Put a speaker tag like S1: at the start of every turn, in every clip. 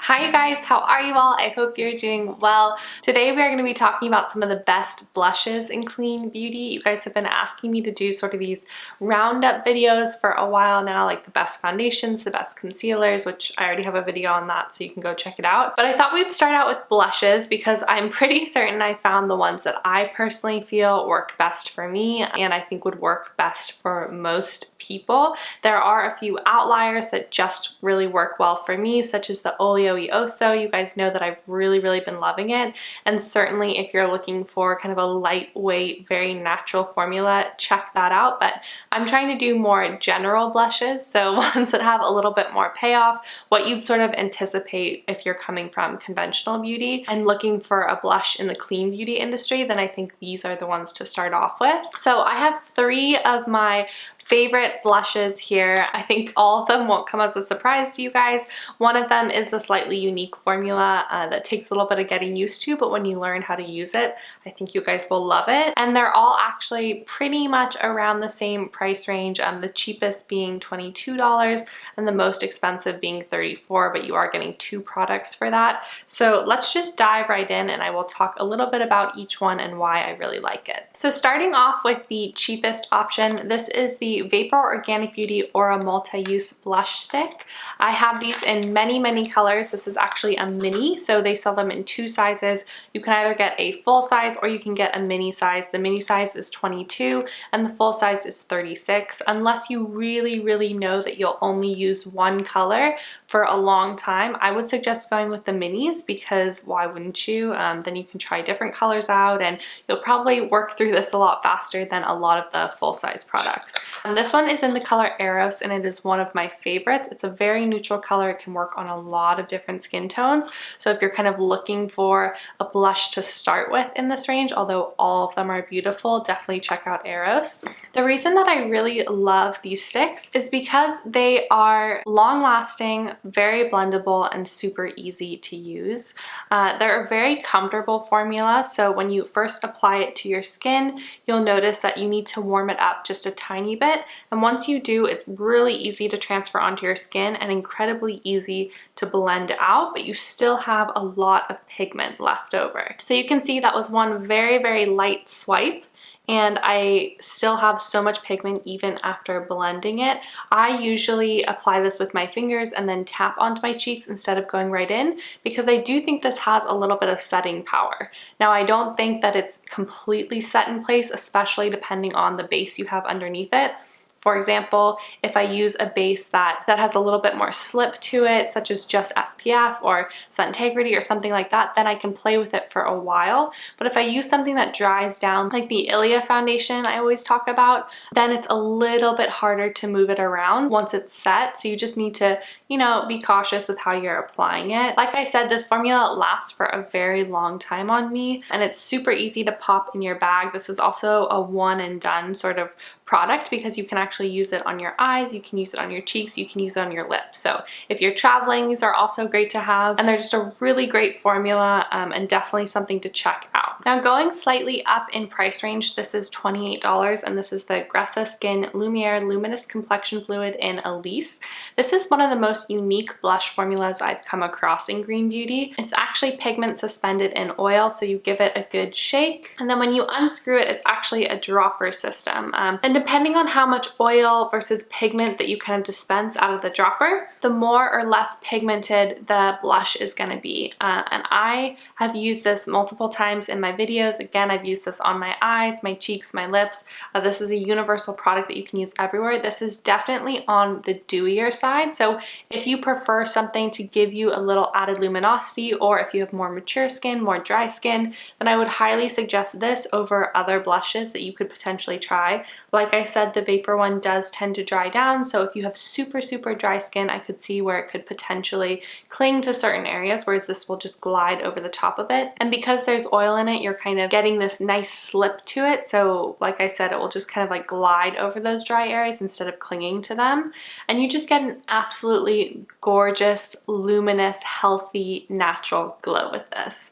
S1: Hi you guys, how are you all? I hope you're doing well. Today we are going to be talking about some of the best blushes in clean beauty. You guys have been asking me to do sort of these roundup videos for a while now, like the best foundations, the best concealers, which I already have a video on that, so you can go check it out. But I thought we'd start out with blushes because I'm pretty certain I found the ones that I personally feel work best for me and I think would work best for most people. There are a few outliers that just really work well for me, such as the Oleo Oso. You guys know that I've really been loving it, and certainly if you're looking for kind of a lightweight, very natural formula, check that out. But I'm trying to do more general blushes, so ones that have a little bit more payoff, what you'd sort of anticipate if you're coming from conventional beauty and looking for a blush in the clean beauty industry. Then I think these are the ones to start off with. So I have 3 of my favorite blushes here. I think all of them won't come as a surprise to you guys. One of them is a slightly unique formula that takes a little bit of getting used to, but when you learn how to use it, I think you guys will love it. And they're all actually pretty much around the same price range, the cheapest being $22 and the most expensive being $34, but you are getting 2 products for that. So let's just dive right in and I will talk a little bit about each one and why I really like it. So starting off with the cheapest option, this is the Vapor Organic Beauty Aura Multi-Use Blush Stick. I have these in many colors. This is actually a mini, so they sell them in 2 sizes. You can either get a full size or you can get a mini size. The mini size is 22 and the full size is 36. Unless you really know that you'll only use one color for a long time, I would suggest going with the minis, because why wouldn't you? Then you can try different colors out and you'll probably work through this a lot faster than a lot of the full size products. This one is in the color Eros and it is one of my favorites. It's a very neutral color. It can work on a lot of different skin tones. So if you're kind of looking for a blush to start with in this range, although all of them are beautiful, definitely check out Eros. The reason that I really love these sticks is because they are long lasting, very blendable, and super easy to use. They're a very comfortable formula, so when you first apply it to your skin, you'll notice that you need to warm it up just a tiny bit. And once you do, it's really easy to transfer onto your skin and incredibly easy to blend out, but you still have a lot of pigment left over. So you can see that was one very light swipe, and I still have so much pigment even after blending it. I usually apply this with my fingers and then tap onto my cheeks instead of going right in, because I do think this has a little bit of setting power. Now, I don't think that it's completely set in place, especially depending on the base you have underneath it. For example, if I use a base that has a little bit more slip to it, such as just SPF or Sun Integrity or something like that, then I can play with it for a while. But if I use something that dries down, like the Ilia foundation I always talk about, then it's a little bit harder to move it around once it's set. So you just need to, you know, be cautious with how you're applying it. Like I said, this formula lasts for a very long time on me, and it's super easy to pop in your bag. This is also a one and done sort of product because you can actually use it on your eyes, you can use it on your cheeks, you can use it on your lips. So if you're traveling, these are also great to have, and they're just a really great formula and definitely something to check out. Now, going slightly up in price range, this is $28 and this is the Grossest Skin Lumiere Luminous Complexion Fluid in Elise. This is one of the most unique blush formulas I've come across in green beauty. It's actually pigment suspended in oil, so you give it a good shake, and then when you unscrew it, it's actually a dropper system. And depending on how much oil versus pigment that you kind of dispense out of the dropper, the more or less pigmented the blush is going to be. And I have used this multiple times in my videos. Again, I've used this on my eyes, my cheeks, my lips. This is a universal product that you can use everywhere. This is definitely on the dewier side. So if you prefer something to give you a little added luminosity, or if you have more mature skin, more dry skin, then I would highly suggest this over other blushes that you could potentially try. Like I said, the Vapor one does tend to dry down, so if you have super dry skin, I could see where it could potentially cling to certain areas, whereas this will just glide over the top of it. And because there's oil in it, it, you're kind of getting this nice slip to it. So like I said, it will just kind of like glide over those dry areas instead of clinging to them. And you just get an absolutely gorgeous, luminous, healthy, natural glow with this.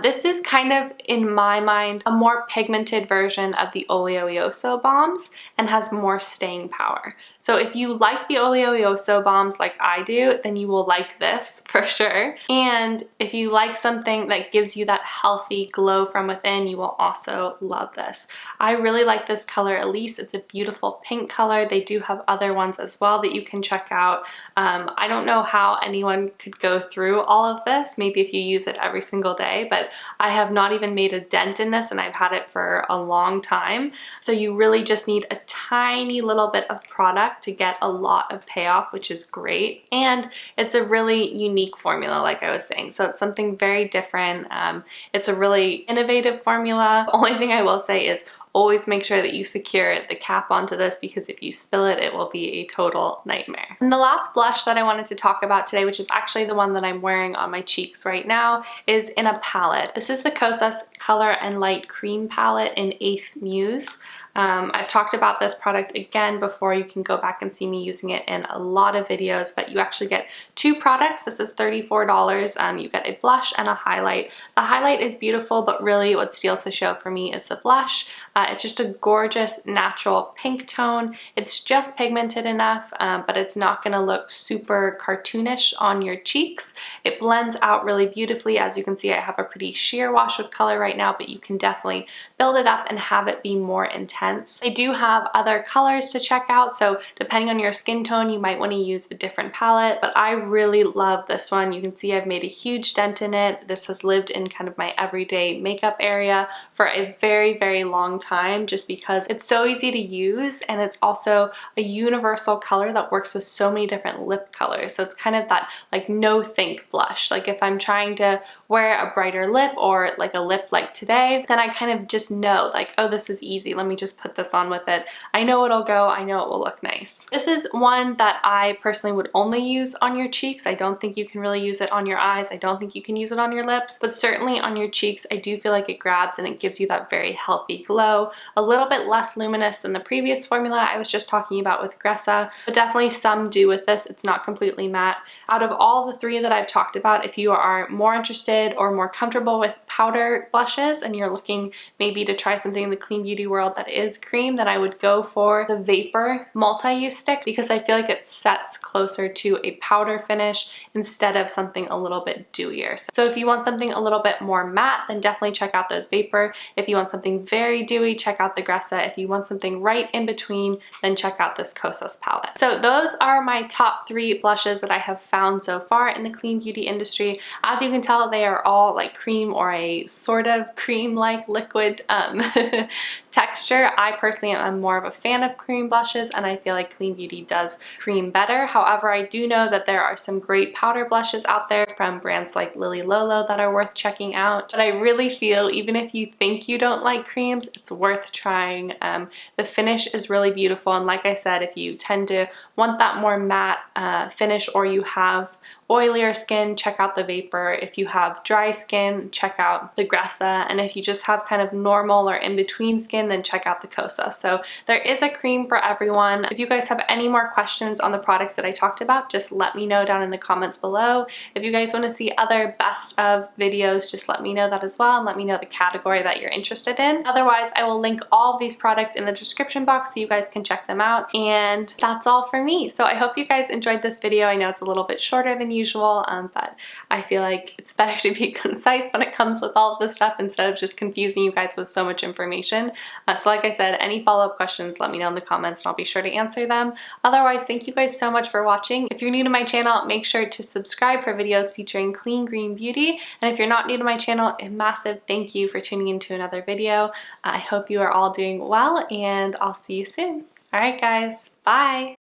S1: This is kind of, in my mind, a more pigmented version of the Oleoso bombs and has more staying power. So if you like the Oleoso bombs like I do, then you will like this for sure. And if you like something that gives you that healthy glow from within, you will also love this. I really like this color Elise. It's a beautiful pink color. They do have other ones as well that you can check out. I don't know how anyone could go through all of this, maybe if you use it every single day, but I have not even made a dent in this and I've had it for a long time. So you really just need a tiny little bit of product to get a lot of payoff, which is great. And it's a really unique formula, like I was saying. So it's something very different. It's a really innovative formula. The only thing I will say is always make sure that you secure the cap onto this, because if you spill it, it will be a total nightmare. And the last blush that I wanted to talk about today, which is actually the one that I'm wearing on my cheeks right now, is in a palette. This is the Kosas Color and Light Cream Palette in 8th Muse. I've talked about this product again before. You can go back and see me using it in a lot of videos, but you actually get 2 products. This is $34. You get a blush and a highlight. The highlight is beautiful, but really what steals the show for me is the blush. It's just a gorgeous natural pink tone. It's just pigmented enough, but it's not gonna look super cartoonish on your cheeks. It blends out really beautifully. As you can see, I have a pretty sheer wash of color right now, but you can definitely build it up and have it be more intense. They do have other colors to check out, so depending on your skin tone, you might want to use a different palette, but I really love this one. You can see I've made a huge dent in it. This has lived in kind of my everyday makeup area for a very, very long time, just because it's so easy to use, and it's also a universal color that works with so many different lip colors. So it's kind of that like no think blush. Like if I'm trying to wear a brighter lip or like a lip like today, then I kind of just know like, oh, this is easy. Let me just put this on with it. I know it'll go. I know it will look nice. This is one that I personally would only use on your cheeks. I don't think you can really use it on your eyes. I don't think you can use it on your lips, but certainly on your cheeks, I do feel like it grabs and it gives you that very healthy glow. A little bit less luminous than the previous formula I was just talking about with Gressa, but definitely some do with this. It's not completely matte. Out of all the 3 that I've talked about, if you are more interested or more comfortable with powder blushes and you're looking maybe to try something in the clean beauty world that is cream, then I would go for the Vapor multi-use stick, because I feel like it sets closer to a powder finish instead of something a little bit dewier. So if you want something a little bit more matte, then definitely check out those Vapor. If you want something very dewy, check out the Gressa. If you want something right in between, then check out this Kosas palette. So those are my top 3 blushes that I have found so far in the clean beauty industry. As you can tell, they are all like cream or a sort of cream-like liquid texture. I personally am more of a fan of cream blushes, and I feel like clean beauty does cream better. However, I do know that there are some great powder blushes out there from brands like Lily Lolo that are worth checking out. But I really feel, even if you think you don't like creams, it's worth trying. The finish is really beautiful, and like I said, if you tend to want that more matte finish, or you have oilier skin, check out the Vapor. If you have dry skin, check out the Gressa. And if you just have kind of normal or in-between skin, then check out the Kosas. So there is a cream for everyone. If you guys have any more questions on the products that I talked about, just let me know down in the comments below. If you guys want to see other best of videos, just let me know that as well, and let me know the category that you're interested in. Otherwise, I will link all of these products in the description box so you guys can check them out. And that's all for me. So I hope you guys enjoyed this video. I know it's a little bit shorter than usual, but I feel like it's better to be concise when it comes with all of this stuff instead of just confusing you guys with so much information. So like I said, any follow-up questions, let me know in the comments and I'll be sure to answer them. Otherwise, thank you guys so much for watching. If you're new to my channel, make sure to subscribe for videos featuring clean green beauty. And if you're not new to my channel, a massive thank you for tuning into another video. I hope you are all doing well, and I'll see you soon. All right, guys, bye.